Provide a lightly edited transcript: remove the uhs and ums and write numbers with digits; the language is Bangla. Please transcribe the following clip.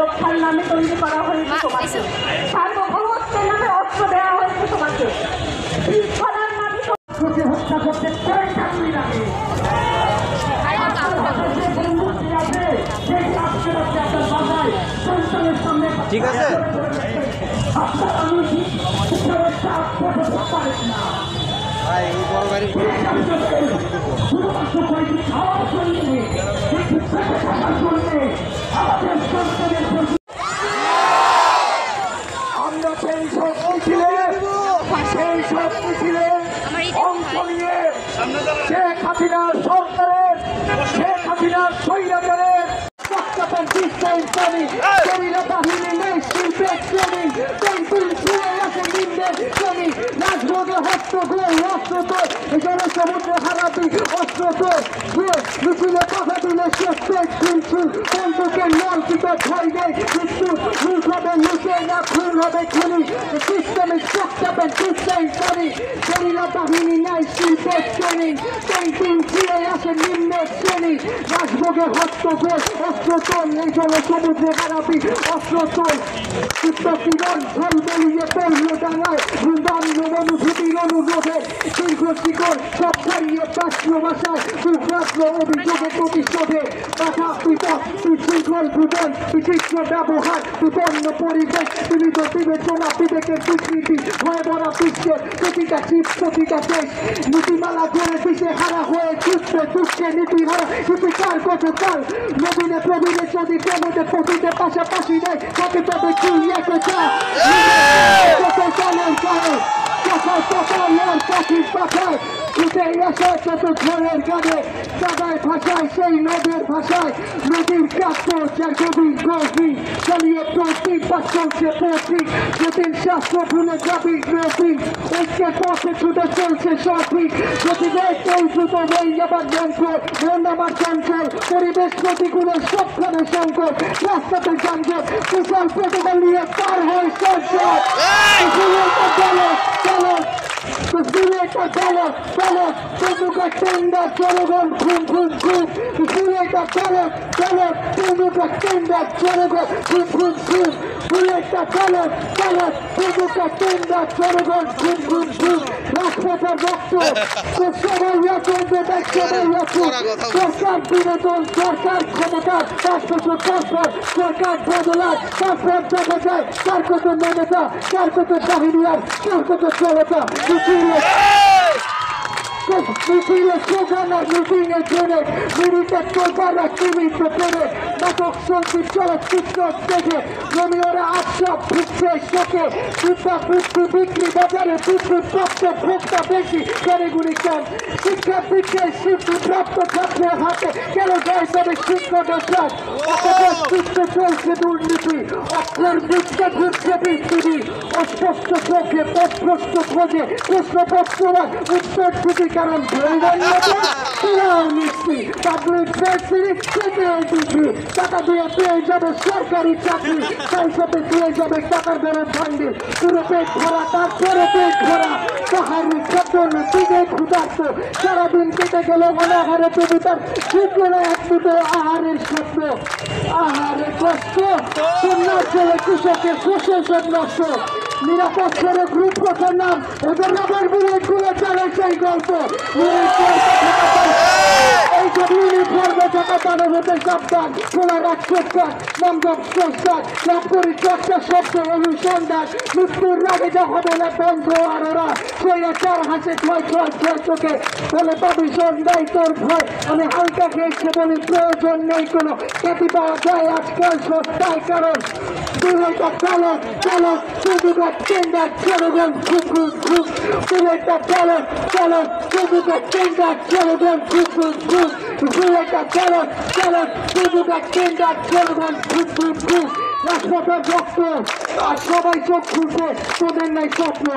রক্ষার নামে তৈরি করা হয়েছে তোমাকে, সার্বভৌমত্বের নামে অস্ত্র দেওয়া হয়েছে তোমাকে, শৃঙ্খলার নামে হত্যা করতে ঠিক আছে আমরা সেই সব মিছিলে অংশ নিয়ে শেখ হাসিনার সরকারের, শেখ হাসিনার স্বৈরাচারের সমুদ্রে হারাবি অস্ত্র মিছিলে কথা দিলে বন্দুকের নলটিতে ভয় নেই মৃত্যু লুট হবে লুটে না খুন হবে খুনি সিস্টেমে চকচাপেন সিস্টেম করি গেরিলা বাহিনী নাই শিল্পের ট্রেনিং পেন্টিং ফিরে আসে নিম্নের শ্রেণী রাজভোগে হস্তগোল অস্ত্র তোল এই জন্য সমুদ্রে হারাবি অস্ত্র তোল চিত্তকিরণ ঝোল বেরিয়ে পড়লো ডাঙায় বৃন্দাবন অনুভূতির অনুরোধে দীর্ঘ শিকড় সব ছাড়িয়ে রাষ্ট্রীয় ভাষায় দুর্ভাগ্য অভিযোগে প্রতিশোধে বাধা বিপদ বিশৃঙ্খল ভুবন বিচিত্র ব্যবহার বিপন্ন পরিবেশ বিবিধ বিবেচনা বিবেকের দুর্নীতি ভয় ভরা বিশ্বের প্রতিটা শীত প্রতিটা দেশ নীতিমালা করে পিছিয়ে হারা হয়ে ছুটছে দুঃখে নীতিহারা নীতিকার গতকাল নবীনে প্রবীণে যদি প্রেমতে পতিতে পাশাপাশি নেই তাকে তবে কি একটা চা চলেন চলে কথায় কথায় লোন পাখির পাখায় উঠে এসে কত ঘরের গানে দাদায় ভাষায় সেই নদের ভাষায় নদীর কাব্য যার গভীর গভীর চালিয়ে প্রতীক বা চলছে প্রতীক যতীন শাস্ত্র ভুলে যাবি নদীর ঐক্যের পথে ছুটে চলছে সঠিক প্রতিবেশ এই দ্রুত নেই আবার যন্ত্র মন আমার চঞ্চল পরিবেশ প্রতিকূলের সবখানে সংকট রাস্তাতে যানজট বিশাল প্রতিকাল নিয়ে পার হয় সংসদ জনগণ ঘুম ঘুম ঘুম বুলেটটা চালক চালক তবুকা কেন্দ্র জনগণ ঘুম ঘুম ঘুম বুলেটটা চালক চালক তবুকা কেন্দ্র জনগণ ঘুম ঘুম ঘুম রাজপথের রক্ত সবাই কেন্দ্রে দেখতে সরকার বিনোদন সরকার ক্ষমতা 5 বছর পর সরকার বদলার তারপর দেখা যায় কার কত নেতা কার কত বাহিনী আর কার কত জনতা মিছিলে স্লোগান আর মিটিংয়ে জেনে মিনিটে তোলবার সীমিত পেরে নাটক সঙ্গীত চলচ্চিত্র দেখে রোমিওরা আটসব ভিক্ষে শোকে শিক্ষা বৃদ্ধি বিক্রি বাজারে বৃদ্ধি প্রাপ্ত ভোক্তা বেশি ক্যারেগুলি কম শিক্ষা বৃদ্ধি শিল্পী প্রাপ্ত ছাত্রের হাতে কেন যায় তবে শিক্ষকের কাজ অপরাধ বৃদ্ধি চলছে দুর্নীতি অক্ষর বৃদ্ধে ঘুরছে পৃথিবী অস্পষ্ট চোখে পথভ্রষ্ট খোঁজে প্রশ্নপত্র উত্তর দিতে কারণ খেলাও মিষ্টি পাবলিক ফ্যাসিলিটি থেকে দিচ্ছি টাকা দিয়ে পেয়ে যাবে সরকারি চাকরি তাই সাথে দিয়ে যাবে টাকার বেড়ে ভান্ডে পুরো পেট ভরা তারপরে পেট ভরা পাহাড়ি খাদ্য দিকে ক্ষুধার্ত সারাদিন কেটে গেল অনাহারে তবু তার শুক্র এক দুটো আহারের স্বপ্ন আহারে কষ্ট কন্যার ছেলে কৃষকের ফসল সব নষ্ট নিরাপদ করে গ্রুপ কথার নাম ওদের রাবার বুলেট গুলো চলে সেই গল্প এই সব ইউনিফর্মে থাকা তাদের হতে সাবধান খোলা রাখ চোখকার নামগম চোখকার লাভ করি চোখটা শব্দ অনুসন্ধান মৃত্যুর রাগে যা হবে না বন্ধ আর ওরা সেইরা চার হাসে ছয় ছয় ছয় চোখে বলে পাবি সন্ধ্যায় তোর ভয় আমি হালকা খেয়েছে বলি প্রয়োজন নেই কোনো খ্যাতি পাওয়া যায় আজকাল সস্তায় কারণ দুইটা চালক চালক দুটা টেন্ডার জনগণ খুব খুব খুব দুইটা চালক চালক দুটা টেন্ডার জনগণ খুব খুব খুব দুইটা চালক চালক দুটা টেন্ডার জনগণ খুব খুব খুব রাজপথের রক্ত আর সবাই চোখ খুলছে তোদের নাই স্বপ্ন